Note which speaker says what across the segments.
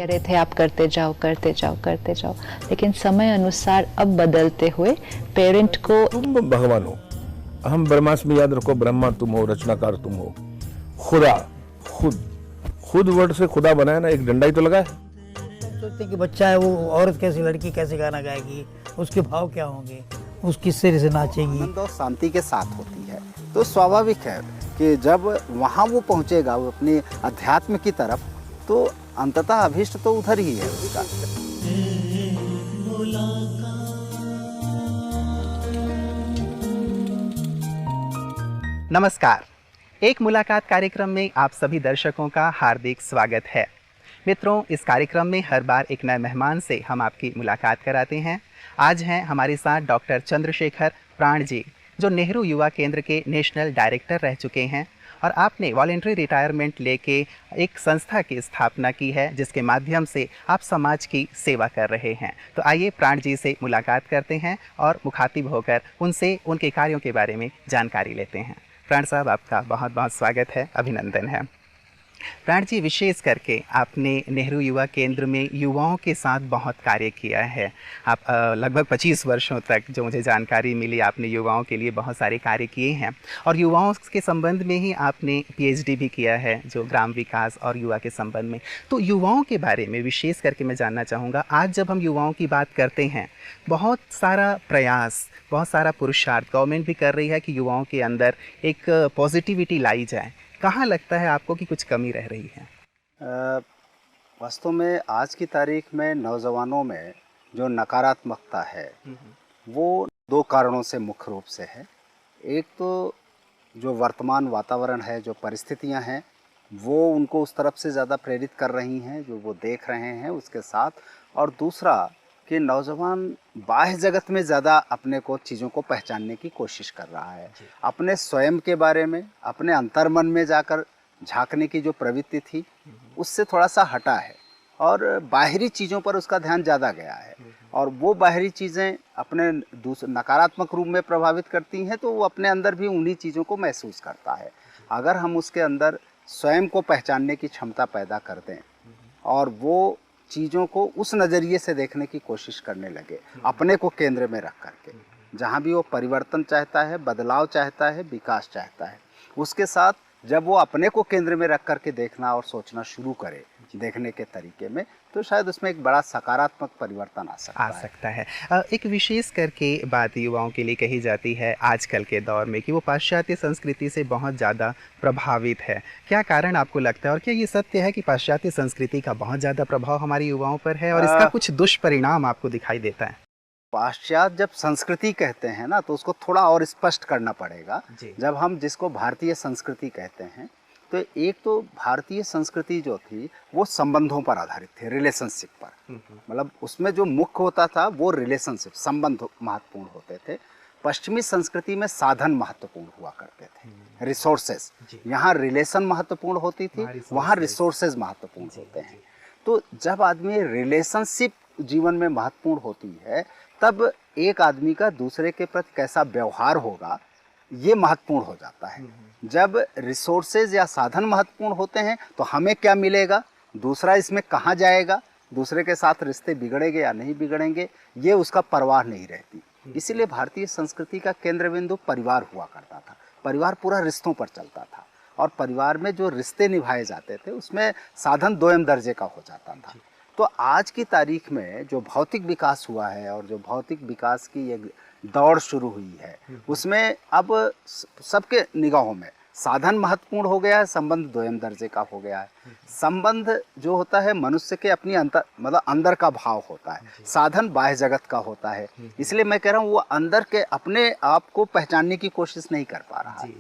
Speaker 1: कह रहे थे आप करते जाओ करते जाओ करते जाओ, लेकिन समय अनुसार अब बदलते हुए पेरेंट को
Speaker 2: तुम भगवान हो, हम ब्रह्मास्मि याद रखो, ब्रह्मा तुम हो, रचनाकार तुम हो, खुदा खुद वर्ड से खुदा बनाया ना, एक डंडा ही तो लगा है।
Speaker 3: सोचते कि बच्चा है वो, औरत कैसी, लड़की कैसे गाना गाएगी, उसके भाव क्या होंगे, उस किस तरह से नाचेगी।
Speaker 4: आनंद और शांति के साथ होती है, तो स्वाभाविक है कि जब वहाँ वो पहुँचेगा वो अपने अध्यात्म की तरफ, तो अंततः अभीष्ट तो उधर ही है उसका।
Speaker 5: नमस्कार, एक मुलाकात कार्यक्रम में आप सभी दर्शकों का हार्दिक स्वागत है। मित्रों, इस कार्यक्रम में हर बार एक नए मेहमान से हम आपकी मुलाकात कराते हैं। आज हैं हमारे साथ डॉक्टर चंद्रशेखर प्राण जी, जो नेहरू युवा केंद्र के नेशनल डायरेक्टर रह चुके हैं और आपने वॉलेंट्री रिटायरमेंट लेके एक संस्था की स्थापना की है, जिसके माध्यम से आप समाज की सेवा कर रहे हैं। तो आइए प्राण जी से मुलाकात करते हैं और मुखातिब होकर उनसे उनके कार्यों के बारे में जानकारी लेते हैं। प्राण साहब, आपका बहुत बहुत स्वागत है, अभिनंदन है। प्राण जी, विशेष करके आपने नेहरू युवा केंद्र में युवाओं के साथ बहुत कार्य किया है। आप लगभग 25 वर्षों तक, जो मुझे जानकारी मिली, आपने युवाओं के लिए बहुत सारे कार्य किए हैं और युवाओं के संबंध में ही आपने पीएचडी भी किया है, जो ग्राम विकास और युवा के संबंध में। तो युवाओं के बारे में विशेष करके मैं जानना चाहूँगा। आज जब हम युवाओं की बात करते हैं, बहुत सारा प्रयास, बहुत सारा पुरुषार्थ गवर्नमेंट भी कर रही है कि युवाओं के अंदर एक पॉजिटिविटी लाई जाए। कहाँ लगता है आपको कि कुछ कमी रह रही है?
Speaker 4: वास्तव में आज की तारीख में नौजवानों में जो नकारात्मकता है वो दो कारणों से मुख्य रूप से है। एक तो जो वर्तमान वातावरण है, जो परिस्थितियां हैं, वो उनको उस तरफ से ज़्यादा प्रेरित कर रही हैं जो वो देख रहे हैं उसके साथ, और दूसरा कि नौजवान बाह्य जगत में ज़्यादा अपने को चीज़ों को पहचानने की कोशिश कर रहा है। अपने स्वयं के बारे में, अपने अंतर्मन में जाकर झांकने की जो प्रवृत्ति थी उससे थोड़ा सा हटा है और बाहरी चीज़ों पर उसका ध्यान ज़्यादा गया है, और वो बाहरी चीज़ें अपने नकारात्मक रूप में प्रभावित करती हैं, तो वो अपने अंदर भी उन्हीं चीज़ों को महसूस करता है। अगर हम उसके अंदर स्वयं को पहचानने की क्षमता पैदा कर दें और वो चीज़ों को उस नज़रिए से देखने की कोशिश करने लगे, अपने को केंद्र में रख करके, जहाँ भी वो परिवर्तन चाहता है, बदलाव चाहता है, विकास चाहता है, उसके साथ जब वो अपने को केंद्र में रख करके देखना और सोचना शुरू करे देखने के तरीके में, तो शायद उसमें एक बड़ा सकारात्मक परिवर्तन आ सकता है।
Speaker 5: एक विशेष करके बात युवाओं के लिए कही जाती है आजकल के दौर में कि वो पाश्चात्य संस्कृति से बहुत ज़्यादा प्रभावित है। क्या कारण आपको लगता है, और क्या ये सत्य है कि पाश्चात्य संस्कृति का बहुत ज़्यादा प्रभाव हमारे युवाओं पर है और इसका कुछ दुष्परिणाम आपको दिखाई देता है?
Speaker 4: पाश्चात्य जब संस्कृति कहते हैं ना, तो उसको थोड़ा और स्पष्ट करना पड़ेगा। जब हम जिसको भारतीय संस्कृति कहते हैं, तो एक तो भारतीय संस्कृति जो थी वो संबंधों पर आधारित थी, रिलेशनशिप पर। मतलब उसमें जो मुख्य होता था वो रिलेशनशिप, संबंध महत्वपूर्ण होते थे। पश्चिमी संस्कृति में साधन महत्वपूर्ण हुआ करते थे, रिसोर्सेज। यहाँ रिलेशन महत्वपूर्ण होती थी, वहाँ रिसोर्सेज महत्वपूर्ण होते हैं। तो जब आदमी रिलेशनशिप जीवन में महत्वपूर्ण होती है, तब एक आदमी का दूसरे के प्रति कैसा व्यवहार होगा ये महत्वपूर्ण हो जाता है। जब रिसोर्सेज या साधन महत्वपूर्ण होते हैं, तो हमें क्या मिलेगा, दूसरा इसमें कहाँ जाएगा, दूसरे के साथ रिश्ते बिगड़ेंगे या नहीं बिगड़ेंगे, ये उसका परवाह नहीं रहती। इसीलिए भारतीय संस्कृति का केंद्र बिंदु परिवार हुआ करता था। परिवार पूरा रिश्तों पर चलता था, और परिवार में जो रिश्ते निभाए जाते थे उसमें साधन दोयम दर्जे का हो जाता था। तो आज की तारीख में जो भौतिक विकास हुआ है और जो भौतिक विकास की एक दौड़ शुरू हुई है, उसमें अब सबके निगाहों में साधन महत्वपूर्ण हो गया है, संबंध दोयम दर्जे का हो गया है। संबंध जो होता है मनुष्य के अपनी अंदर का भाव होता है, साधन बाह्य जगत का होता है। इसलिए मैं कह रहा हूँ वो अंदर के अपने आप को पहचानने की कोशिश नहीं कर पा रहा है।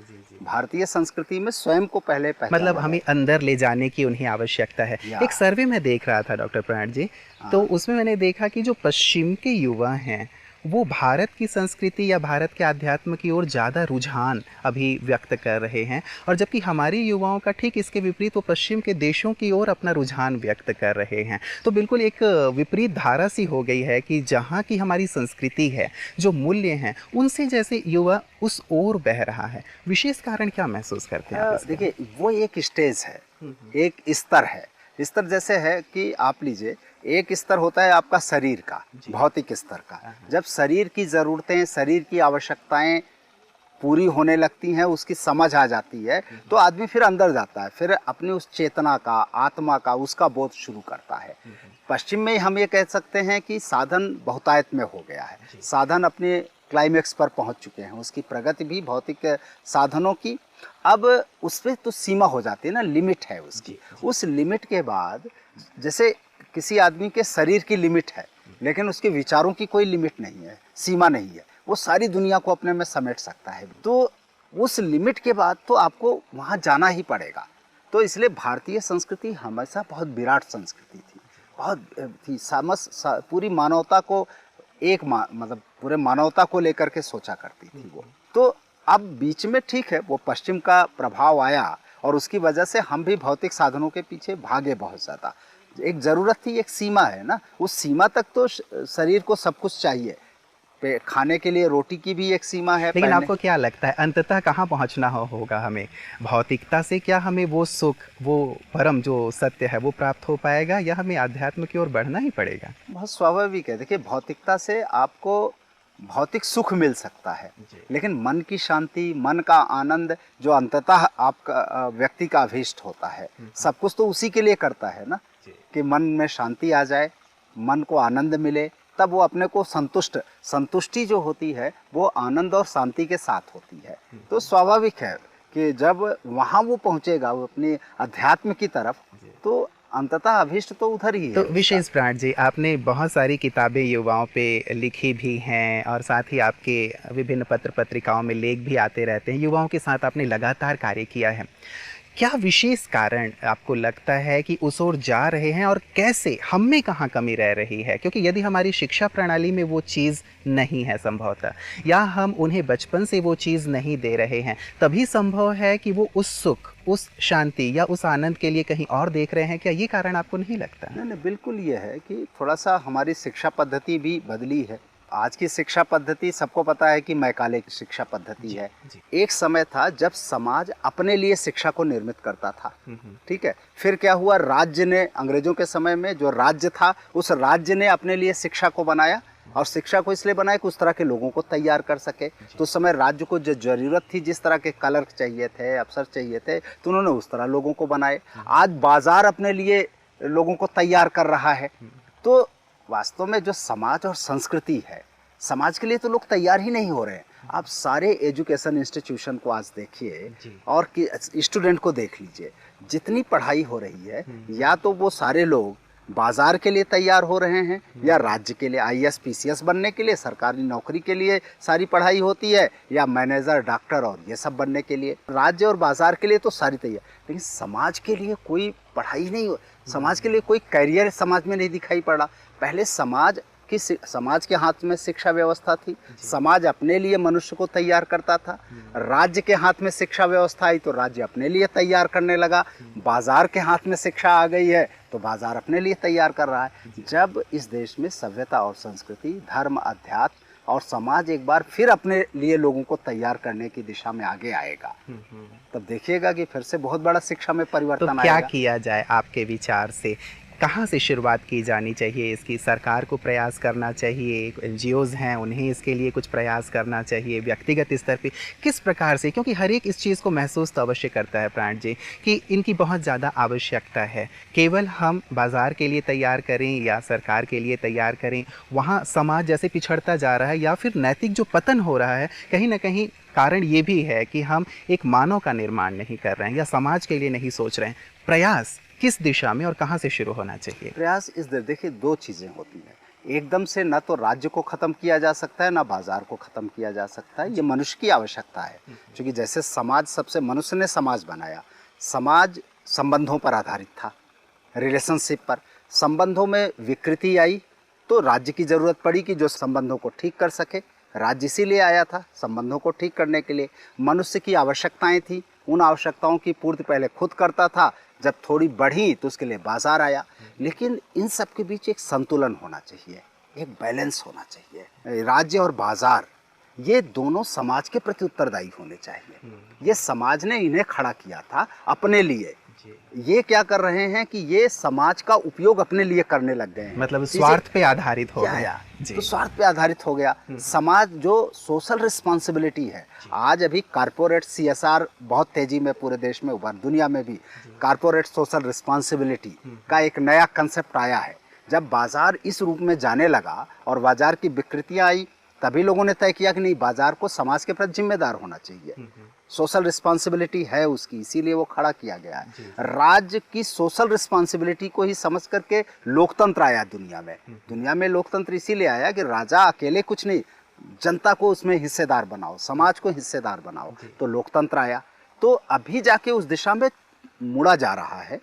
Speaker 4: भारतीय संस्कृति में स्वयं को पहले
Speaker 5: मतलब हमें अंदर ले जाने की उन्हें आवश्यकता है। एक सर्वे में देख रहा था डॉक्टर प्राण जी, तो उसमें मैंने देखा कि जो पश्चिम के युवा हैं वो भारत की संस्कृति या भारत के अध्यात्म की ओर ज़्यादा रुझान अभी व्यक्त कर रहे हैं, और जबकि हमारे युवाओं का ठीक इसके विपरीत वो पश्चिम के देशों की ओर अपना रुझान व्यक्त कर रहे हैं। तो बिल्कुल एक विपरीत धारा सी हो गई है कि जहाँ की हमारी संस्कृति है, जो मूल्य हैं, उनसे जैसे युवा उस ओर बह रहा है। विशेष कारण क्या महसूस करते हैं?
Speaker 4: देखिए, वो एक स्टेज है, एक स्तर है। स्तर जैसे है कि आप लीजिए, एक स्तर होता है आपका शरीर का, भौतिक स्तर का। जब शरीर की ज़रूरतें, शरीर की आवश्यकताएं पूरी होने लगती हैं, उसकी समझ आ जाती है, तो आदमी फिर अंदर जाता है, फिर अपनी उस चेतना का, आत्मा का, उसका बोध शुरू करता है। पश्चिम में हम ये कह सकते हैं कि साधन बहुतायत में हो गया है, साधन अपने क्लाइमेक्स पर पहुंच चुके हैं, उसकी प्रगति भी भौतिक साधनों की अब उस पर तो सीमा हो जाती है ना, लिमिट है उसकी। उस लिमिट के बाद जैसे किसी आदमी के शरीर की लिमिट है, लेकिन उसके विचारों की कोई लिमिट नहीं है, सीमा नहीं है, वो सारी दुनिया को अपने में समेट सकता है। तो उस लिमिट के बाद तो आपको वहाँ जाना ही पड़ेगा। तो इसलिए भारतीय संस्कृति हमेशा बहुत विराट संस्कृति थी, बहुत थी, पूरी मानवता को एक मतलब पूरे मानवता को लेकर के सोचा करती थी वो। तो अब बीच में ठीक है वो पश्चिम का प्रभाव आया और उसकी वजह से हम भी भौतिक साधनों के पीछे भागे बहुत ज़्यादा। एक ज़रूरत थी, एक सीमा है ना, उस सीमा तक तो शरीर को सब कुछ चाहिए, खाने के लिए रोटी की भी एक सीमा है।
Speaker 5: लेकिन आपको क्या लगता है अंततः कहाँ पहुँचना होगा हमें? भौतिकता से क्या हमें वो सुख, वो परम जो सत्य है वो प्राप्त हो पाएगा, या हमें अध्यात्म की ओर बढ़ना ही पड़ेगा?
Speaker 4: बहुत स्वाभाविक है। देखिए, भौतिकता से आपको भौतिक सुख मिल सकता है, लेकिन मन की शांति, मन का आनंद जो अंततः आपका व्यक्ति का अभीष्ट होता है, सब कुछ तो उसी के लिए करता है ना, कि मन में शांति आ जाए, मन को आनंद मिले, तब वो अपने को संतुष्टि जो होती है वो आनंद और शांति के साथ होती है। तो स्वाभाविक है कि जब वहाँ वो पहुँचेगा वो अपनी अध्यात्म की तरफ, तो अंततः अभीष्ट तो उधर ही है।
Speaker 5: तो विशेष प्राण जी, आपने बहुत सारी किताबें युवाओं पे लिखी भी हैं और साथ ही आपके विभिन्न पत्र पत्रिकाओं में लेख भी आते रहते हैं, युवाओं के साथ आपने लगातार कार्य किया है। क्या विशेष कारण आपको लगता है कि उस ओर जा रहे हैं और कैसे, हम में कहाँ कमी रह रही है? क्योंकि यदि हमारी शिक्षा प्रणाली में वो चीज़ नहीं है संभवतः, या हम उन्हें बचपन से वो चीज़ नहीं दे रहे हैं, तभी संभव है कि वो उस सुख, उस शांति या उस आनंद के लिए कहीं और देख रहे हैं। क्या ये कारण आपको नहीं लगता?
Speaker 4: नहीं, बिल्कुल ये है कि थोड़ा सा हमारी शिक्षा पद्धति भी बदली है। आज की शिक्षा पद्धति सबको पता है कि मैकाले की शिक्षा पद्धति है। एक समय था जब समाज अपने लिए शिक्षा को निर्मित करता था, ठीक है। फिर क्या हुआ, राज्य ने, अंग्रेजों के समय में जो राज्य था, उस राज्य ने अपने लिए शिक्षा को बनाया, और शिक्षा को इसलिए बनाया कि उस तरह के लोगों को तैयार कर सके। तो उस समय राज्य को जो जरूरत थी, जिस तरह के क्लर्क चाहिए थे, अफसर चाहिए थे, तो उन्होंने उस तरह लोगों को बनाए। आज बाजार अपने लिए लोगों को तैयार कर रहा है। तो वास्तव में जो समाज और संस्कृति है, समाज के लिए तो लोग तैयार ही नहीं हो रहे हैं। आप सारे एजुकेशन इंस्टीट्यूशन को आज देखिए और स्टूडेंट को देख लीजिए, जितनी पढ़ाई हो रही है, या तो वो सारे लोग बाजार के लिए तैयार हो रहे हैं, या राज्य के लिए IAS PCS बनने के लिए, सरकारी नौकरी के लिए सारी पढ़ाई होती है, या मैनेजर, डॉक्टर और ये सब बनने के लिए। राज्य और बाजार के लिए तो सारी तैयार, लेकिन समाज के लिए कोई पढ़ाई नहीं हो, समाज के लिए कोई करियर समाज में नहीं दिखाई पड़ा। पहले समाज के हाथ में शिक्षा व्यवस्था थी, समाज अपने लिए मनुष्य को तैयार करता था। राज्य के हाथ में शिक्षा व्यवस्था आई तो राज्य अपने लिए तैयार करने लगा। बाजार के हाथ में शिक्षा आ गई है तो बाजार अपने लिए तैयार कर रहा है। जब इस देश में सभ्यता और संस्कृति, धर्म, अध्यात्म और समाज एक बार फिर अपने लिए लोगों को तैयार करने की दिशा में आगे आएगा, तब देखिएगा कि फिर से बहुत बड़ा शिक्षा में परिवर्तन आएगा।
Speaker 5: तो क्या किया जाए आपके विचार से? कहाँ से शुरुआत की जानी चाहिए इसकी? सरकार को प्रयास करना चाहिए, NGOs हैं उन्हें इसके लिए कुछ प्रयास करना चाहिए, व्यक्तिगत स्तर पे किस प्रकार से? क्योंकि हर एक इस चीज़ को महसूस तो अवश्य करता है प्राण जी कि इनकी बहुत ज़्यादा आवश्यकता है। केवल हम बाज़ार के लिए तैयार करें या सरकार के लिए तैयार करें, वहाँ समाज जैसे पिछड़ता जा रहा है या फिर नैतिक जो पतन हो रहा है, कहीं ना कहीं कारण ये भी है कि हम एक मानव का निर्माण नहीं कर रहे हैं या समाज के लिए नहीं सोच रहे हैं। प्रयास किस दिशा में और कहाँ से शुरू होना चाहिए?
Speaker 4: प्रयास देखिए, दो चीज़ें होती हैं। एकदम से न तो राज्य को ख़त्म किया जा सकता है, ना बाजार को ख़त्म किया जा सकता है। ये मनुष्य की आवश्यकता है, क्योंकि जैसे समाज सबसे, मनुष्य ने समाज बनाया, समाज संबंधों पर आधारित था, रिलेशनशिप पर। संबंधों में विकृति आई तो राज्य की ज़रूरत पड़ी कि जो संबंधों को ठीक कर सके। राज्य इसीलिए आया था, संबंधों को ठीक करने के लिए। मनुष्य की आवश्यकताएं थी, उन आवश्यकताओं की पूर्ति पहले खुद करता था, जब थोड़ी बढ़ी तो उसके लिए बाजार आया। लेकिन इन सब के बीच एक संतुलन होना चाहिए, एक बैलेंस होना चाहिए। राज्य और बाजार ये दोनों समाज के प्रति उत्तरदायी होने चाहिए। ये समाज ने इन्हें खड़ा किया था अपने लिए, ये क्या कर रहे हैं कि ये समाज का उपयोग अपने लिए करने लग गए हैं।
Speaker 5: मतलब स्वार्थ पे आधारित हो
Speaker 4: क्या
Speaker 5: गया।
Speaker 4: है?
Speaker 5: जी।
Speaker 4: तो स्वार्थ पे आधारित हो गया। समाज जो सोशल रिस्पॉन्सिबिलिटी है, आज अभी कारपोरेट CSR बहुत तेजी में पूरे देश में उभर, दुनिया में भी कारपोरेट सोशल रिस्पॉन्सिबिलिटी का एक नया कंसेप्ट आया है। जब बाजार इस रूप में जाने लगा और बाजार की विकृतियां आई, तभी लोगों ने तय किया कि नहीं, बाजार को समाज के प्रति जिम्मेदार होना चाहिए, सोशल रिस्पॉन्सिबिलिटी है उसकी, इसीलिए वो खड़ा किया गया है। राज्य की सोशल रिस्पॉन्सिबिलिटी को ही समझ करके लोकतंत्र आया दुनिया में। दुनिया में लोकतंत्र इसीलिए आया कि राजा अकेले कुछ नहीं, जनता को उसमें हिस्सेदार बनाओ, समाज को हिस्सेदार बनाओ, तो लोकतंत्र आया। तो अभी जाके उस दिशा में मुड़ा जा रहा है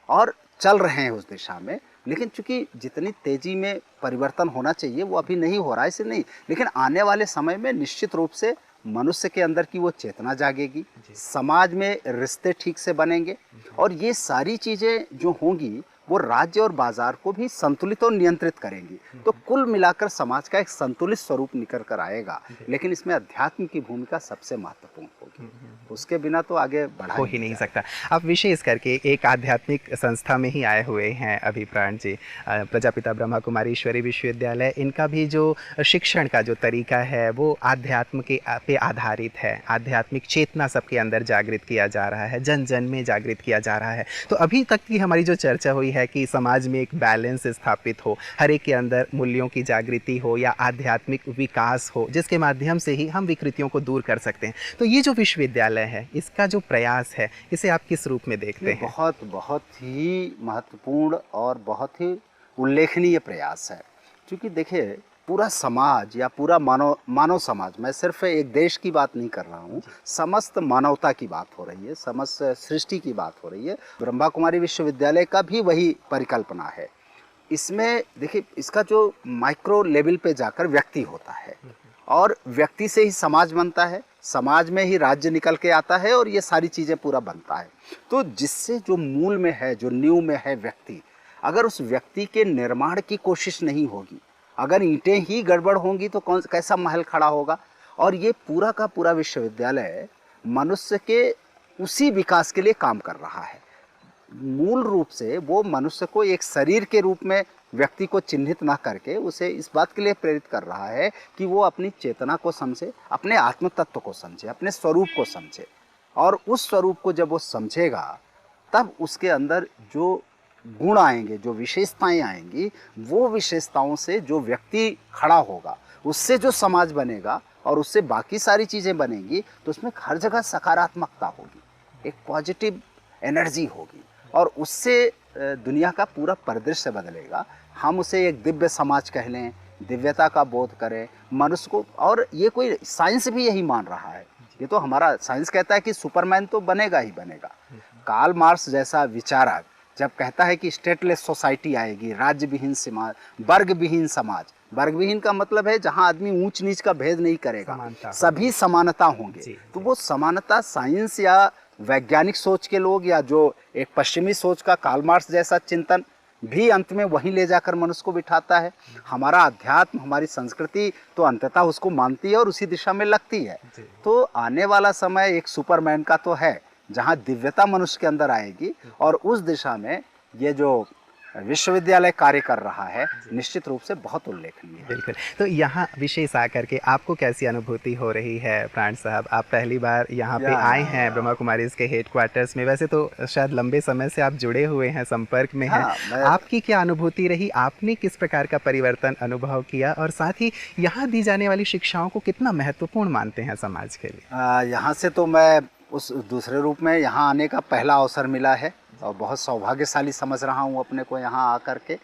Speaker 4: और चल रहे हैं उस दिशा में, लेकिन चूंकि जितनी तेजी में परिवर्तन होना चाहिए वो अभी नहीं हो रहा है, इसलिए नहीं। लेकिन आने वाले समय में निश्चित रूप से मनुष्य के अंदर की वो चेतना जागेगी, समाज में रिश्ते ठीक से बनेंगे और ये सारी चीज़ें जो होंगी वो राज्य और बाजार को भी संतुलित और नियंत्रित करेंगी। तो कुल मिलाकर समाज का एक संतुलित स्वरूप निकल कर आएगा, लेकिन इसमें अध्यात्म की भूमिका सबसे महत्वपूर्ण होगी। उसके बिना तो आगे बढ़ा
Speaker 5: हो ही नहीं सकता। आप विशेष करके एक आध्यात्मिक संस्था में ही आए हुए हैं अभी प्राण जी, प्रजापिता ब्रह्मा कुमारी ईश्वरी विश्वविद्यालय। इनका भी जो शिक्षण का जो तरीका है वो आध्यात्म के पे आधारित है। आध्यात्मिक चेतना सबके अंदर जागृत किया जा रहा है, जन जन में जागृत किया जा रहा है। तो अभी तक की हमारी जो चर्चा हुई है कि समाज में एक बैलेंस स्थापित हो, हर एक के अंदर मूल्यों की जागृति हो या आध्यात्मिक विकास हो, जिसके माध्यम से ही हम विकृतियों को दूर कर सकते हैं। तो ये जो विश्वविद्यालय है, इसका जो प्रयास है, इसे आप किस रूप में देखते हैं?
Speaker 4: बहुत बहुत ही महत्वपूर्ण और बहुत ही उल्लेखनीय प्रयास है। क्योंकि देखिए, पूरा समाज या पूरा मानव समाज, मैं सिर्फ एक देश की बात नहीं कर रहा हूँ, समस्त मानवता की बात हो रही है, समस्त सृष्टि की बात हो रही है। ब्रह्मा कुमारी विश्वविद्यालय का भी वही परिकल्पना है। इसमें देखिए, इसका जो माइक्रो लेवल पे जाकर व्यक्ति होता है और व्यक्ति से ही समाज बनता है, समाज में ही राज्य निकल के आता है और ये सारी चीज़ें पूरा बनता है। तो जिससे जो मूल में है, जो नींव में है व्यक्ति, अगर उस व्यक्ति के निर्माण की कोशिश नहीं होगी, अगर ईंटें ही गड़बड़ होंगी तो कैसा महल खड़ा होगा। और ये पूरा का पूरा विश्वविद्यालय मनुष्य के उसी विकास के लिए काम कर रहा है। मूल रूप से वो मनुष्य को एक शरीर के रूप में व्यक्ति को चिन्हित ना करके उसे इस बात के लिए प्रेरित कर रहा है कि वो अपनी चेतना को समझे, अपने आत्म तत्व को समझे, अपने स्वरूप को समझे। और उस स्वरूप को जब वो समझेगा, तब उसके अंदर जो गुण आएंगे, जो विशेषताएं आएंगी, वो विशेषताओं से जो व्यक्ति खड़ा होगा, उससे जो समाज बनेगा और उससे बाकी सारी चीज़ें बनेंगी, तो उसमें हर जगह सकारात्मकता होगी, एक पॉजिटिव एनर्जी होगी और उससे दुनिया का पूरा परिदृश्य बदलेगा। हम उसे एक दिव्य समाज कह लें, दिव्यता का बोध करें मनुष्य को। और ये कोई साइंस भी यही मान रहा है, ये तो हमारा साइंस कहता है कि सुपरमैन तो बनेगा ही बनेगा। कार्ल मार्क्स जैसा विचारक जब कहता है कि स्टेटलेस सोसाइटी आएगी, राज्य विहीन समाज, वर्ग विहीन समाज। वर्ग विहीन का मतलब है जहां आदमी ऊंच नीच का भेद नहीं करेगा, सभी समानता होंगे। तो वो समानता साइंस या वैज्ञानिक सोच के लोग या जो एक पश्चिमी सोच का कार्ल मार्क्स जैसा चिंतन भी अंत में वहीं ले जाकर मनुष्य को बिठाता है। हमारा अध्यात्म, हमारी संस्कृति तो अंततः उसको मानती है और उसी दिशा में लगती है। तो आने वाला समय एक सुपरमैन का तो है, जहाँ दिव्यता मनुष्य के अंदर आएगी और उस दिशा में ये जो विश्वविद्यालय कार्य कर रहा है, निश्चित रूप से बहुत उल्लेखनीय है।
Speaker 5: बिल्कुल। तो यहाँ विशेष आकर के आपको कैसी अनुभूति हो रही है प्राण साहब? आप पहली बार यहाँ पे आए हैं ब्रह्मा कुमारी के हेडक्वार्टर्स में। वैसे तो शायद लंबे समय से आप जुड़े हुए हैं, संपर्क में हैं। आपकी क्या अनुभूति रही? आपने किस प्रकार का परिवर्तन अनुभव किया और साथ ही यहाँ दी जाने वाली शिक्षाओं को कितना महत्वपूर्ण मानते हैं समाज के लिए?
Speaker 4: यहाँ से तो मैं उस दूसरे रूप में यहाँ आने का पहला अवसर मिला है और बहुत सौभाग्यशाली समझ रहा हूँ अपने को। यहाँ आकर के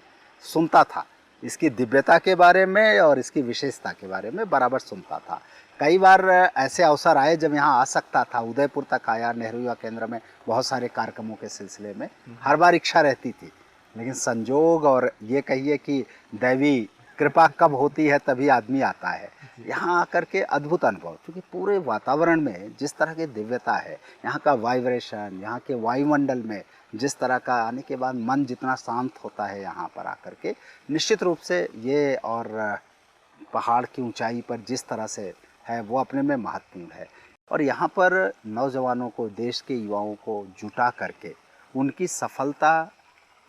Speaker 4: सुनता था इसकी दिव्यता के बारे में और इसकी विशेषता के बारे में, बराबर सुनता था। कई बार ऐसे अवसर आए जब यहाँ आ सकता था, उदयपुर तक आया, नेहरू युवा केंद्र में बहुत सारे कार्यक्रमों के सिलसिले में, हर बार इच्छा रहती थी। लेकिन संजोग और ये कहिए कि दैवी कृपा कब होती है तभी आदमी आता है। यहाँ आकर के अद्भुत अनुभव, क्योंकि पूरे वातावरण में जिस तरह की दिव्यता है, यहाँ का वाइब्रेशन, यहाँ के वायुमंडल में जिस तरह का आने के बाद मन जितना शांत होता है यहाँ पर आकर के, निश्चित रूप से ये और पहाड़ की ऊंचाई पर जिस तरह से है वो अपने में महत्वपूर्ण है। और यहाँ पर नौजवानों को, देश के युवाओं को जुटा करके उनकी सफलता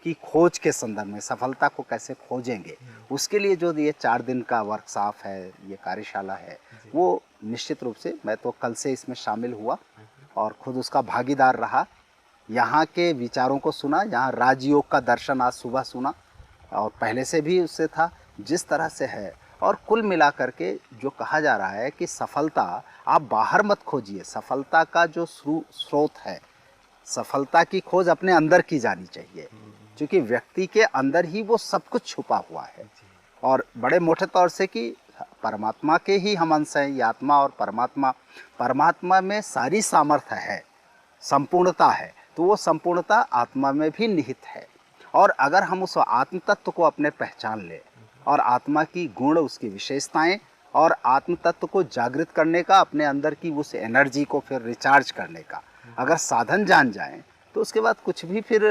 Speaker 4: की खोज के संदर्भ में, सफलता को कैसे खोजेंगे, उसके लिए जो ये 4 दिन का वर्कशॉप है, ये कार्यशाला है, वो निश्चित रूप से मैं तो कल से इसमें शामिल हुआ और खुद उसका भागीदार रहा। यहाँ के विचारों को सुना, यहाँ राजयोग का दर्शन आज सुबह सुना और पहले से भी उससे था जिस तरह से है। और कुल मिलाकर के जो कहा जा रहा है कि सफलता आप बाहर मत खोजिए, सफलता का जो स्रोत है, सफलता की खोज अपने अंदर की जानी चाहिए, क्योंकि व्यक्ति के अंदर ही वो सब कुछ छुपा हुआ है। और बड़े मोटे तौर से कि परमात्मा के ही हम अंश हैं, ये आत्मा और परमात्मा में सारी सामर्थ्य है, संपूर्णता है, तो वो संपूर्णता आत्मा में भी निहित है। और अगर हम उस आत्म तत्व को अपने पहचान लें और आत्मा की गुण, उसकी विशेषताएं और आत्म तत्व को जागृत करने का, अपने अंदर की उस एनर्जी को फिर रिचार्ज करने का अगर साधन जान जाएं, तो उसके बाद कुछ भी फिर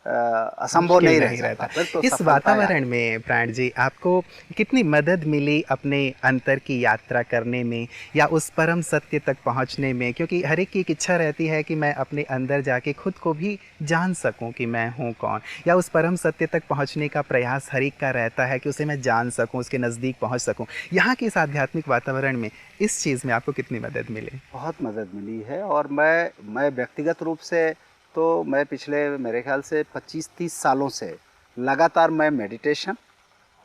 Speaker 4: असंभव नहीं रहता। तो
Speaker 5: इस वातावरण में प्राण जी आपको कितनी मदद मिली अपने अंतर की यात्रा करने में या उस परम सत्य तक पहुंचने में? क्योंकि हर एक की एक इच्छा रहती है कि मैं अपने अंदर जाके खुद को भी जान सकूं कि मैं हूं कौन, या उस परम सत्य तक पहुंचने का प्रयास हर एक का रहता है कि उसे मैं जान सकूं, उसके नज़दीक पहुंच सकूं। यहाँ के इस आध्यात्मिक वातावरण में इस चीज़ में आपको कितनी मदद मिली?
Speaker 4: बहुत मदद मिली है। और मैं व्यक्तिगत रूप से तो मैं पिछले मेरे ख्याल से 25-30 सालों से लगातार मैं मेडिटेशन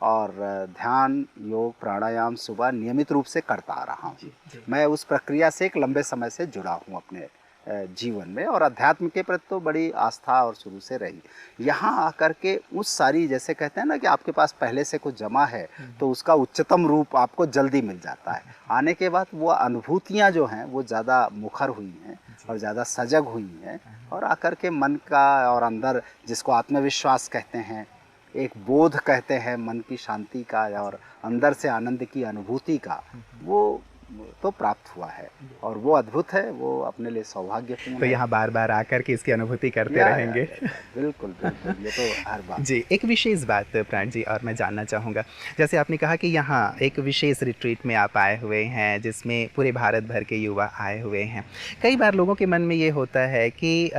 Speaker 4: और ध्यान, योग, प्राणायाम सुबह नियमित रूप से करता आ रहा हूँ। मैं उस प्रक्रिया से एक लंबे समय से जुड़ा हूँ अपने जीवन में, और अध्यात्म के प्रति तो बड़ी आस्था और शुरू से रही। यहाँ आकर के उस सारी, जैसे कहते हैं ना कि आपके पास पहले से कुछ जमा है तो उसका उच्चतम रूप आपको जल्दी मिल जाता है। आने के बाद वो अनुभूतियाँ जो हैं वो ज़्यादा मुखर हुई हैं और ज़्यादा सजग हुई हैं, और आकर के मन का और अंदर, जिसको आत्मविश्वास कहते हैं, एक बोध कहते हैं, मन की शांति का और अंदर से आनंद की अनुभूति का, वो तो प्राप्त हुआ है और वो अद्भुत है, वो अपने लिए सौभाग्यपूर्ण।
Speaker 5: तो यहाँ बार बार आकर के इसकी अनुभूति करते रहेंगे।
Speaker 4: बिल्कुल बिल्कुल, ये तो हर बार।
Speaker 5: जी, एक विशेष बात प्राण जी और मैं जानना चाहूँगा, जैसे आपने कहा कि यहाँ एक विशेष रिट्रीट में आप आए हुए हैं जिसमें पूरे भारत भर के युवा आए हुए हैं। कई बार लोगों के मन में ये होता है कि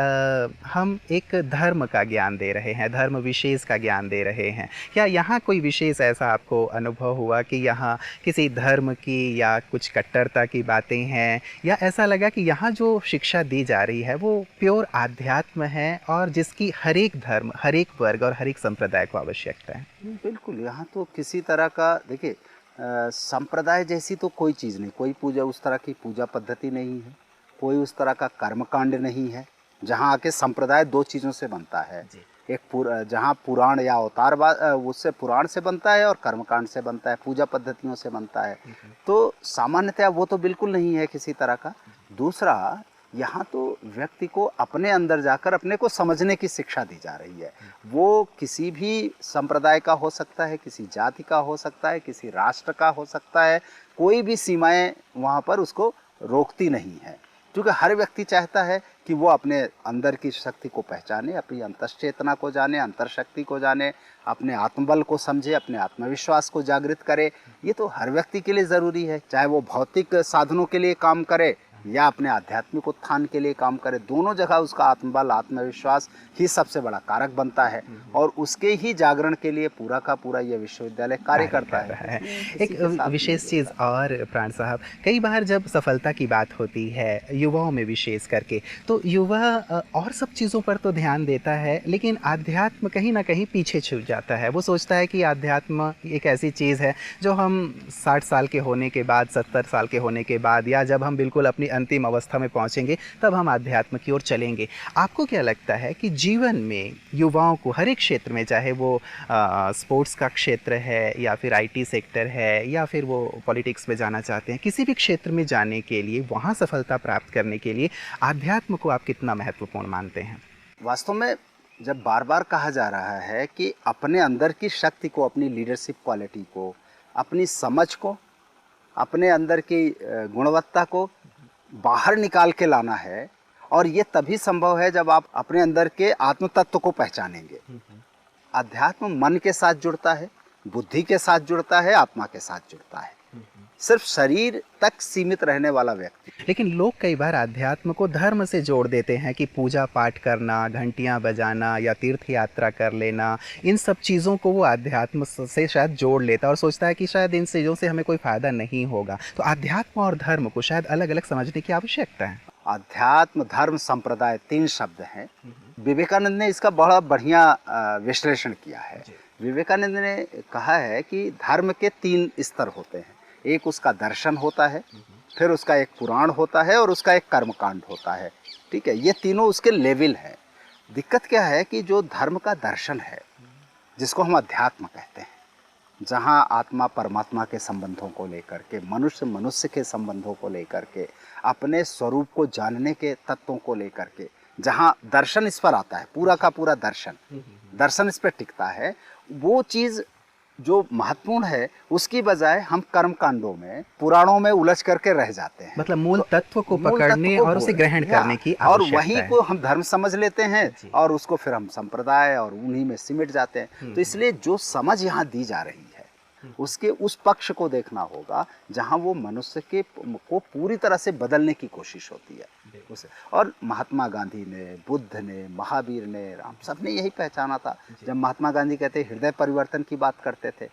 Speaker 5: हम एक धर्म का ज्ञान दे रहे हैं, धर्म विशेष का ज्ञान दे रहे हैं। क्या यहाँ कोई विशेष ऐसा आपको अनुभव हुआ कि यहाँ किसी धर्म की या कुछ कट्टरता की बातें हैं, या ऐसा लगा कि यहाँ जो शिक्षा दी जा रही है वो प्योर आध्यात्म है और जिसकी हर एक धर्म, हर एक वर्ग और हर एक संप्रदाय को आवश्यकता है?
Speaker 4: बिल्कुल, यहाँ तो किसी तरह का, देखिए, संप्रदाय जैसी तो कोई चीज़ नहीं, कोई पूजा, उस तरह की पूजा पद्धति नहीं है, कोई उस तरह का कर्मकांड नहीं है। जहाँ आके संप्रदाय दो चीज़ों से बनता है, एक जहाँ पुराण या अवतारवाद, उससे पुराण से बनता है और कर्मकांड से बनता है, पूजा पद्धतियों से बनता है। तो सामान्यतया वो तो बिल्कुल नहीं है किसी तरह का। दूसरा, यहाँ तो व्यक्ति को अपने अंदर जाकर अपने को समझने की शिक्षा दी जा रही है। वो किसी भी संप्रदाय का हो सकता है, किसी जाति का हो सकता है, किसी राष्ट्र का हो सकता है, कोई भी सीमाएं वहाँ पर उसको रोकती नहीं है, क्योंकि हर व्यक्ति चाहता है कि वो अपने अंदर की शक्ति को पहचाने, अपनी अंतश्चेतना को जाने, अंतर्शक्ति को जाने, अपने आत्मबल को समझे, अपने आत्मविश्वास को जागृत करे। ये तो हर व्यक्ति के लिए ज़रूरी है, चाहे वो भौतिक साधनों के लिए काम करे या अपने आध्यात्मिक उत्थान के लिए काम करे। दोनों जगह उसका आत्मबल, आत्मविश्वास ही सबसे बड़ा कारक बनता है, और उसके ही जागरण के लिए पूरा का पूरा यह विश्वविद्यालय कार्य करता है।
Speaker 5: एक विशेष चीज़ और प्राण साहब, कई बार जब सफलता की बात होती है युवाओं में विशेष करके, तो युवा और सब चीज़ों पर तो ध्यान देता है, लेकिन आध्यात्म कहीं ना कहीं पीछे छूट जाता है। वो सोचता है कि आध्यात्म एक ऐसी चीज़ है जो हम 60 साल के होने के बाद, 70 साल के होने के बाद, या जब हम बिल्कुल अपनी अंतिम अवस्था में पहुंचेंगे तब हम आध्यात्म की ओर चलेंगे। आपको क्या लगता है कि जीवन में युवाओं को हर एक क्षेत्र में, चाहे वो स्पोर्ट्स का क्षेत्र है या फिर IT सेक्टर है या फिर वो पॉलिटिक्स में जाना चाहते हैं, किसी भी क्षेत्र में जाने के लिए, वहाँ सफलता प्राप्त करने के लिए आध्यात्म को आप कितना महत्वपूर्ण मानते हैं?
Speaker 4: वास्तव में जब बार बार कहा जा रहा है कि अपने अंदर की शक्ति को, अपनी लीडरशिप क्वालिटी को, अपनी समझ को, अपने अंदर की गुणवत्ता को बाहर निकाल के लाना है, और ये तभी संभव है जब आप अपने अंदर के आत्म तत्व को पहचानेंगे। अध्यात्म मन के साथ जुड़ता है, बुद्धि के साथ जुड़ता है, आत्मा के साथ जुड़ता है। सिर्फ शरीर तक सीमित रहने वाला व्यक्ति।
Speaker 5: लेकिन लोग कई बार अध्यात्म को धर्म से जोड़ देते हैं कि पूजा पाठ करना, घंटियां बजाना या तीर्थ यात्रा कर लेना, इन सब चीज़ों को वो अध्यात्म से शायद जोड़ लेता है और सोचता है कि शायद इन चीज़ों से हमें कोई फ़ायदा नहीं होगा। तो अध्यात्म और धर्म को शायद अलग अलग समझने की आवश्यकता है।
Speaker 4: अध्यात्म, धर्म, संप्रदाय 3 शब्द हैं। विवेकानंद ने इसका बड़ा बढ़िया विश्लेषण किया है। विवेकानंद ने कहा है कि धर्म के 3 स्तर होते हैं। एक उसका दर्शन होता है, फिर उसका एक पुराण होता है और उसका एक कर्मकांड होता है। ठीक है, ये तीनों उसके लेवल हैं। दिक्कत क्या है कि जो धर्म का दर्शन है, जिसको हम अध्यात्म कहते हैं, जहाँ आत्मा परमात्मा के संबंधों को लेकर के, मनुष्य मनुष्य के संबंधों को लेकर के, अपने स्वरूप को जानने के तत्वों को लेकर के, जहाँ दर्शन इस पर आता है, पूरा का पूरा दर्शन इस पर टिकता है, वो चीज़ जो महत्वपूर्ण है, उसकी बजाय हम कर्म कांडों में, पुराणों में उलझ करके रह जाते हैं।
Speaker 5: मतलब मूल तत्व को पकड़ने और उसे ग्रहण करने की
Speaker 4: और
Speaker 5: आवश्यकता
Speaker 4: वहीं
Speaker 5: है।
Speaker 4: को हम धर्म समझ लेते हैं और उसको फिर हम संप्रदाय और उन्हीं में सिमट जाते हैं। तो इसलिए जो समझ यहाँ दी जा रही है, उसके उस पक्ष को देखना होगा जहाँ वो मनुष्य के को पूरी तरह से बदलने की कोशिश होती है उसे। और महात्मा गांधी ने, बुद्ध ने, महावीर ने, राम, सब ने यही पहचाना था। जब महात्मा गांधी कहते हृदय परिवर्तन की बात करते थे,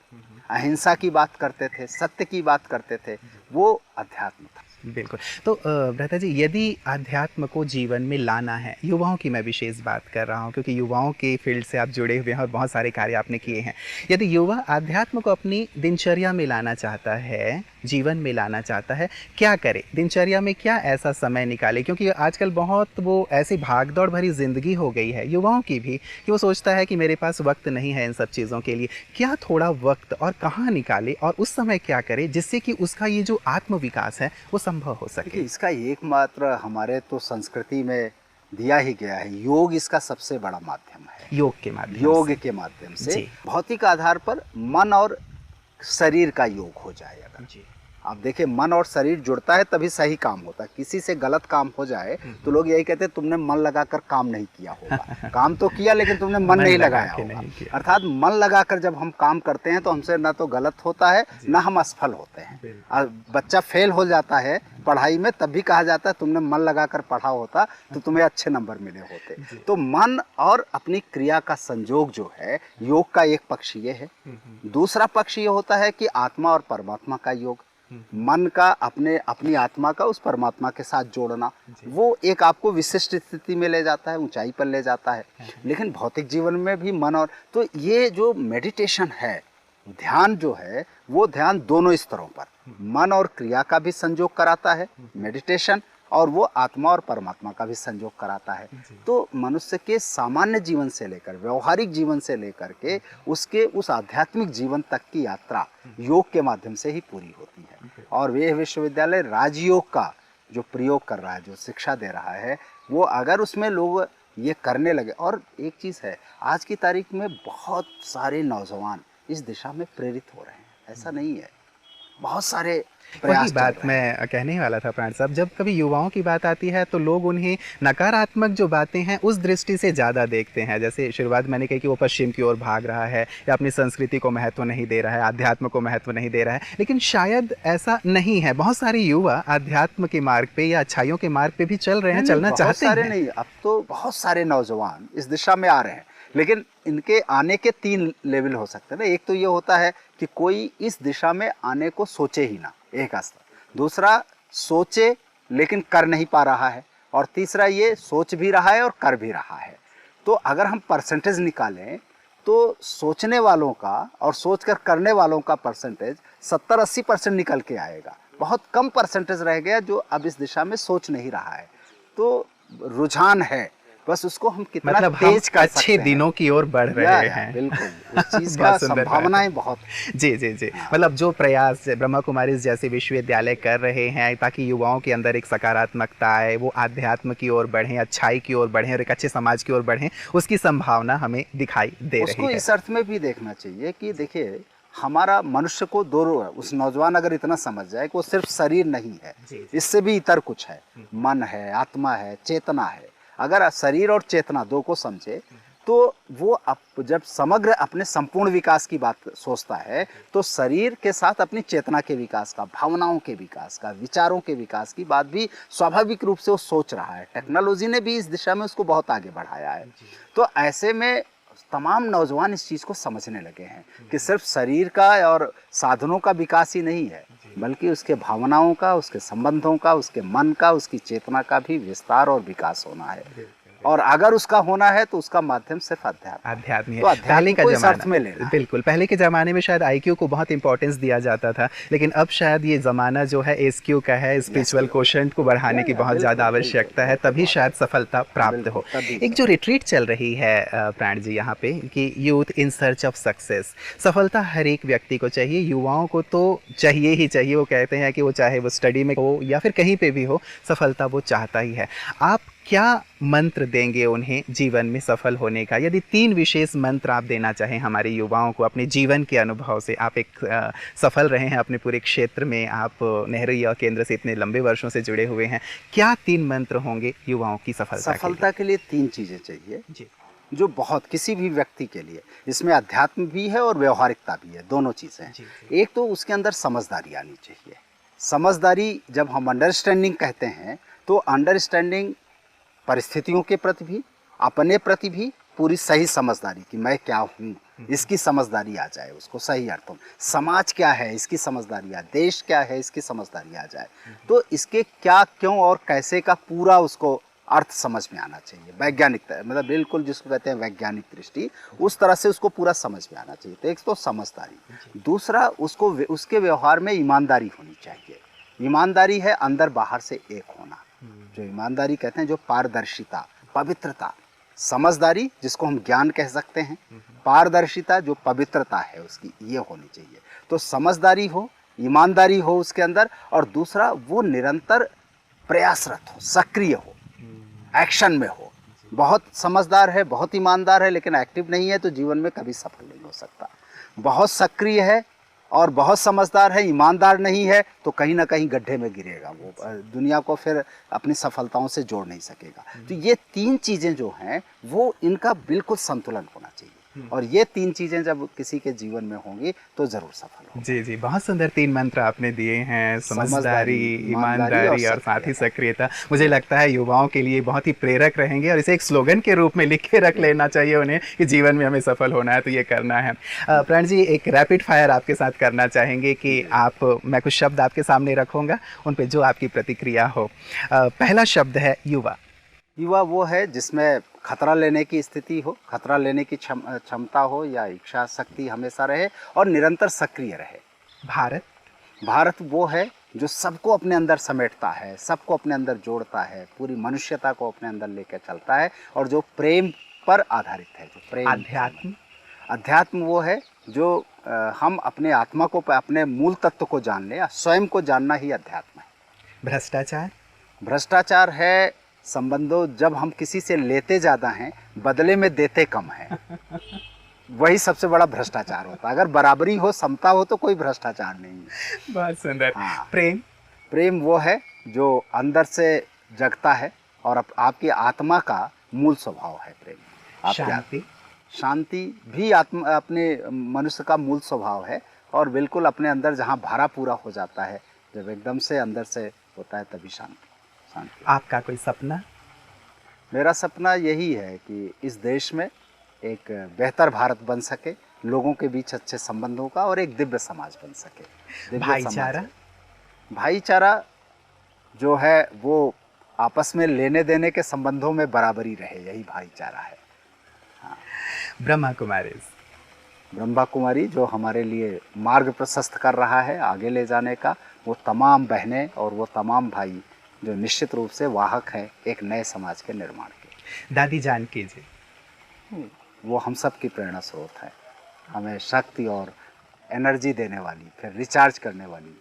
Speaker 4: अहिंसा की बात करते थे, सत्य की बात करते थे, वो अध्यात्म था।
Speaker 5: बिल्कुल। तो भ्राता जी, यदि अध्यात्म को जीवन में लाना है, युवाओं की मैं विशेष बात कर रहा हूँ क्योंकि युवाओं के फील्ड से आप जुड़े हुए हैं और बहुत सारे कार्य आपने किए हैं। यदि युवा अध्यात्म को अपनी दिनचर्या में लाना चाहता है, जीवन में लाना चाहता है, क्या करे? दिनचर्या में क्या ऐसा समय निकाले? क्योंकि आजकल बहुत वो ऐसी भागदौड़ भरी ज़िंदगी हो गई है युवाओं की भी कि वो सोचता है कि मेरे पास वक्त नहीं है इन सब चीज़ों के लिए। क्या थोड़ा वक्त और कहाँ निकाले और उस समय क्या करे जिससे कि उसका ये जो आत्मविकास है वो संभव हो सके?
Speaker 4: इसका एकमात्र हमारे तो संस्कृति में दिया ही गया है, योग इसका सबसे बड़ा माध्यम है।
Speaker 5: योग के माध्यम
Speaker 4: से भौतिक आधार पर मन और शरीर का योग हो जाए। अगर आप देखिए, मन और शरीर जुड़ता है तभी सही काम होता है। किसी से गलत काम हो जाए तो लोग यही कहते हैं तुमने मन लगाकर काम नहीं किया होगा। काम तो किया लेकिन तुमने मन नहीं लगाया होगा। अर्थात मन लगाकर जब हम काम करते हैं तो हमसे ना तो गलत होता है, ना हम असफल होते हैं। और बच्चा फेल हो जाता है पढ़ाई में, तब भी कहा जाता है तुमने मन लगाकर पढ़ा होता तो तुम्हें अच्छे नंबर मिले होते। तो मन और अपनी क्रिया का संयोग जो है, योग का एक पक्ष ये है। दूसरा पक्ष ये होता है कि आत्मा और परमात्मा का योग, मन का अपनी आत्मा का उस परमात्मा के साथ जोड़ना, वो एक आपको विशिष्ट स्थिति में ले जाता है, ऊंचाई पर ले जाता है। लेकिन भौतिक जीवन में भी मन और, तो ये जो मेडिटेशन है, ध्यान जो है, वो ध्यान दोनों स्तरों पर, मन और क्रिया का भी संयोग कराता है मेडिटेशन, और वो आत्मा और परमात्मा का भी संयोग कराता है। तो मनुष्य के सामान्य जीवन से लेकर व्यवहारिक जीवन से लेकर के उसके उस आध्यात्मिक जीवन तक की यात्रा योग के माध्यम से ही पूरी होती है। और वे विश्वविद्यालय राजयोग का जो प्रयोग कर रहा है, जो शिक्षा दे रहा है, वो अगर उसमें लोग ये करने लगे। और एक चीज़ है, आज की तारीख में बहुत सारे नौजवान इस दिशा में प्रेरित हो रहे हैं, ऐसा नहीं है, बहुत सारे
Speaker 5: वही बात मैं कहने वाला था प्राण साहब। जब कभी युवाओं की बात आती है तो लोग उन्हें नकारात्मक जो बातें हैं उस दृष्टि से ज़्यादा देखते हैं। जैसे शुरुआत मैंने कही कि वो पश्चिम की ओर भाग रहा है या अपनी संस्कृति को महत्व नहीं दे रहा है, अध्यात्म को महत्व नहीं दे रहा है, लेकिन शायद ऐसा नहीं है। बहुत सारे युवा अध्यात्म के मार्ग पे या अच्छाइयों के मार्ग पे भी चल रहे हैं, चलना चाहते हैं।
Speaker 4: नहीं, अब तो बहुत सारे नौजवान इस दिशा में आ रहे हैं, लेकिन इनके आने के 3 लेवल हो सकते हैं ना। एक तो ये होता है कि कोई इस दिशा में आने को सोचे ही ना, एक आस्था। दूसरा, सोचे लेकिन कर नहीं पा रहा है। और तीसरा, ये सोच भी रहा है और कर भी रहा है। तो अगर हम परसेंटेज निकालें तो सोचने वालों का और सोचकर करने वालों का परसेंटेज 70-80% निकल के आएगा। बहुत कम परसेंटेज रह गया जो अब इस दिशा में सोच नहीं रहा है। तो रुझान है, बस उसको हम कितना
Speaker 5: मतलब
Speaker 4: तेज कर सकते
Speaker 5: अच्छे
Speaker 4: हैं।
Speaker 5: दिनों की ओर बढ़ रहे हैं।
Speaker 4: बिल्कुल, उस चीज का संभावनाएं बहुत।
Speaker 5: जी। मतलब जो प्रयास ब्रह्मा कुमारी जैसे विश्वविद्यालय कर रहे हैं ताकि युवाओं के अंदर एक सकारात्मकता आए, वो आध्यात्म की ओर बढ़ें, अच्छाई की ओर बढ़ें और एक अच्छे समाज की ओर बढ़ें, उसकी संभावना हमें दिखाई दे रही है।
Speaker 4: उसको इस अर्थ में भी देखना चाहिए कि देखिए, हमारा मनुष्य को दो, उस नौजवान अगर इतना समझ जाए कि वो सिर्फ शरीर नहीं है, इससे भी इतर कुछ है, मन है, आत्मा है, चेतना है। अगर शरीर और चेतना 2 को समझे तो वो जब समग्र अपने संपूर्ण विकास की बात सोचता है तो शरीर के साथ अपनी चेतना के विकास का, भावनाओं के विकास का, विचारों के विकास की बात भी स्वाभाविक रूप से वो सोच रहा है। टेक्नोलॉजी ने भी इस दिशा में उसको बहुत आगे बढ़ाया है। तो ऐसे में तमाम नौजवान इस चीज़ को समझने लगे हैं कि सिर्फ शरीर का और साधनों का विकास ही नहीं है, बल्कि उसके भावनाओं का, उसके संबंधों का, उसके मन का, उसकी चेतना का भी विस्तार और विकास होना है। और अगर उसका होना है तो उसका माध्यम सिर्फ
Speaker 5: अध्यात्म है।
Speaker 4: तो
Speaker 5: पहले का
Speaker 4: जमाना
Speaker 5: बिल्कुल, पहले के ज़माने में शायद आईक्यू को बहुत इंपॉर्टेंस दिया जाता था, लेकिन अब शायद ये ज़माना जो है एसक्यू का है, स्पिरिचुअल कोशेंट को बढ़ाने की बहुत ज़्यादा आवश्यकता है, तभी शायद सफलता प्राप्त हो। एक जो रिट्रीट चल रही है प्राण जी यहाँ पे कि youth in search of success, सफलता हर एक व्यक्ति को चाहिए, युवाओं को तो चाहिए ही चाहिए। वो कहते हैं कि वो चाहे वो स्टडी में हो या फिर कहीं पे भी हो, सफलता वो चाहता ही है। आप क्या मंत्र देंगे उन्हें जीवन में सफल होने का? यदि 3 विशेष मंत्र आप देना चाहें हमारे युवाओं को अपने जीवन के अनुभव से, आप एक सफल रहे हैं अपने पूरे क्षेत्र में, आप नेहरू युवा केंद्र से इतने लंबे वर्षों से जुड़े हुए हैं, क्या 3 मंत्र होंगे युवाओं की सफलता
Speaker 4: के लिए? 3 चीज़ें चाहिए जी, जो बहुत किसी भी व्यक्ति के लिए, इसमें अध्यात्म भी है और व्यवहारिकता भी है, दोनों चीज़ें हैं। एक तो उसके अंदर समझदारी आनी चाहिए। समझदारी, जब हम अंडरस्टैंडिंग कहते हैं तो अंडरस्टैंडिंग परिस्थितियों के प्रति भी, अपने प्रति भी पूरी सही समझदारी कि मैं क्या हूँ, इसकी समझदारी आ जाए उसको सही अर्थों में। समाज क्या है इसकी समझदारी आ, देश क्या है इसकी समझदारी आ जाए, तो इसके क्या, क्यों और कैसे का पूरा उसको अर्थ समझ में आना चाहिए। वैज्ञानिक, मतलब बिल्कुल जिसको कहते हैं वैज्ञानिक दृष्टि, उस तरह से उसको पूरा समझ में आना चाहिए। तो एक तो समझदारी, दूसरा उसको उसके व्यवहार में ईमानदारी होनी चाहिए। ईमानदारी है अंदर बाहर से एक होना, जो ईमानदारी कहते हैं, जो पारदर्शिता, पवित्रता। समझदारी जिसको हम ज्ञान कह सकते हैं, पारदर्शिता जो पवित्रता है उसकी, ये होनी चाहिए। तो समझदारी हो, ईमानदारी हो उसके अंदर, और दूसरा वो निरंतर प्रयासरत हो, सक्रिय हो, एक्शन में हो। बहुत समझदार है, बहुत ईमानदार है, लेकिन एक्टिव नहीं है तो जीवन में कभी सफल नहीं हो सकता। बहुत सक्रिय है और बहुत समझदार है, ईमानदार नहीं है तो कहीं ना कहीं गड्ढे में गिरेगा, वो दुनिया को फिर अपनी सफलताओं से जोड़ नहीं सकेगा। तो ये 3 चीज़ें जो हैं वो इनका बिल्कुल संतुलन होना चाहिए, और ये 3 चीज़ें जब किसी के जीवन में होंगी तो ज़रूर सफल होगा।
Speaker 5: जी जी, बहुत सुंदर 3 मंत्र आपने दिए हैं, समझदारी, ईमानदारी और साथ ही सक्रियता। मुझे लगता है युवाओं के लिए बहुत ही प्रेरक रहेंगे, और इसे एक स्लोगन के रूप में लिख के रख लेना चाहिए उन्हें कि जीवन में हमें सफल होना है तो ये करना है। प्राण जी, एक रैपिड फायर आपके साथ करना चाहेंगे कि मैं कुछ शब्द आपके सामने रखूँगा, उन पर जो आपकी प्रतिक्रिया हो। पहला शब्द है युवा।
Speaker 4: युवा वो है जिसमें खतरा लेने की स्थिति हो, खतरा लेने की क्षमता हो या इच्छा शक्ति हमेशा रहे, और निरंतर सक्रिय रहे। भारत वो है जो सबको अपने अंदर समेटता है, सबको अपने अंदर जोड़ता है, पूरी मनुष्यता को अपने अंदर लेकर चलता है, और जो प्रेम पर आधारित है, जो प्रेम। अध्यात्म वो है जो हम अपने आत्मा को, अपने मूल तत्व को जान ले, स्वयं को जानना ही अध्यात्म है। भ्रष्टाचार है संबंधों, जब हम किसी से लेते ज़्यादा हैं, बदले में देते कम हैं, वही सबसे बड़ा भ्रष्टाचार होता है। अगर बराबरी हो, समता हो, तो कोई भ्रष्टाचार नहीं है।
Speaker 5: बहुत सुंदर।
Speaker 4: हाँ।
Speaker 5: प्रेम
Speaker 4: वो है जो अंदर से जगता है और आपकी आत्मा का मूल स्वभाव है प्रेम। शांति भी अपने मनुष्य का मूल स्वभाव है, और बिल्कुल अपने अंदर जहाँ भरा पूरा हो जाता है, जब एकदम से अंदर से होता है, तभी शांति।
Speaker 5: आपका कोई सपना?
Speaker 4: मेरा सपना यही है कि इस देश में एक बेहतर भारत बन सके, लोगों के बीच अच्छे संबंधों का, और एक दिव्य समाज बन सके। भाईचारा जो है वो आपस में लेने देने के संबंधों में बराबरी रहे, यही भाईचारा है। हाँ। ब्रह्मा कुमारी जो हमारे लिए मार्ग प्रशस्त कर रहा है आगे ले जाने का, वो तमाम बहनें और वो तमाम भाई जो निश्चित रूप से वाहक है एक नए समाज के निर्माण के।
Speaker 5: दादी जानकी जी,
Speaker 4: वो हम सब की प्रेरणा स्रोत है, हमें शक्ति और एनर्जी देने वाली, फिर रिचार्ज करने वाली।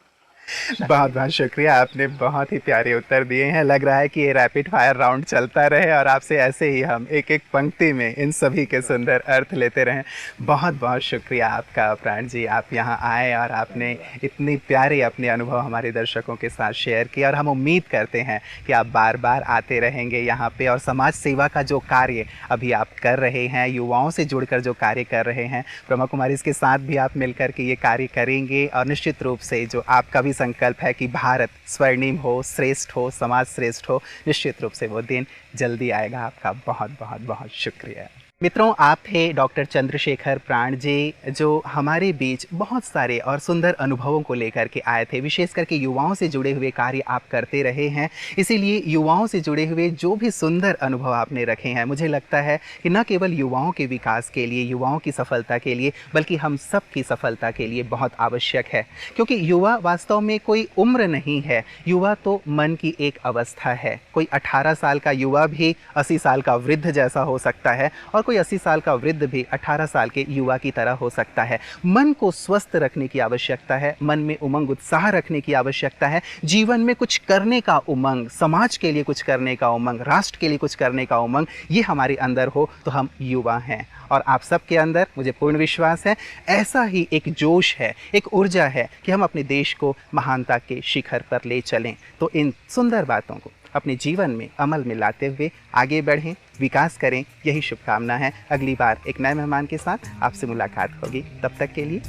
Speaker 5: बहुत बहुत शुक्रिया, आपने बहुत ही प्यारे उत्तर दिए हैं। लग रहा है कि ये रैपिड फायर राउंड चलता रहे और आपसे ऐसे ही हम एक एक पंक्ति में इन सभी के सुंदर अर्थ लेते रहें। बहुत बहुत शुक्रिया आपका प्राण जी, आप यहाँ आए और आपने इतनी प्यारे अपने अनुभव हमारे दर्शकों के साथ शेयर किए और हम उम्मीद करते हैं कि आप बार बार आते रहेंगे यहाँ पे और समाज सेवा का जो कार्य अभी आप कर रहे हैं, युवाओं से जुड़कर जो कार्य कर रहे हैं, ब्रह्मा कुमारी इसके साथ भी आप मिलकर के ये कार्य करेंगे और निश्चित रूप से जो आपका भी संकल्प है कि भारत स्वर्णिम हो, श्रेष्ठ हो, समाज श्रेष्ठ हो, निश्चित रूप से वो दिन जल्दी आएगा। आपका बहुत बहुत बहुत शुक्रिया। मित्रों, आप थे डॉक्टर चंद्रशेखर प्राण जी, जो हमारे बीच बहुत सारे और सुंदर अनुभवों को लेकर के आए थे। विशेष करके युवाओं से जुड़े हुए कार्य आप करते रहे हैं, इसीलिए युवाओं से जुड़े हुए जो भी सुंदर अनुभव आपने रखे हैं, मुझे लगता है कि न केवल युवाओं के विकास के लिए, युवाओं की सफलता के लिए, बल्कि हम सब की सफलता के लिए बहुत आवश्यक है। क्योंकि युवा वास्तव में कोई उम्र नहीं है, युवा तो मन की एक अवस्था है। कोई 18 साल का युवा भी 80 साल का वृद्ध जैसा हो सकता है और कोई 80 साल का वृद्ध भी 18 साल के युवा की तरह हो सकता है। मन को स्वस्थ रखने की आवश्यकता है, मन में उमंग उत्साह रखने की आवश्यकता है, जीवन में कुछ करने का उमंग, समाज के लिए कुछ करने का उमंग, राष्ट्र के लिए कुछ करने का उमंग, ये हमारे अंदर हो तो हम युवा हैं। और आप सबके अंदर मुझे पूर्ण विश्वास है ऐसा ही एक जोश है, एक ऊर्जा है कि हम अपने देश को महानता के शिखर पर ले चलें। तो इन सुंदर बातों को अपने जीवन में अमल में लाते हुए आगे बढ़ें, विकास करें, यही शुभकामना है। अगली बार एक नए मेहमान के साथ आपसे मुलाकात होगी। तब तक के लिए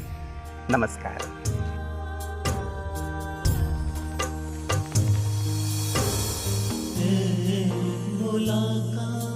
Speaker 5: नमस्कार।
Speaker 6: मुलाकात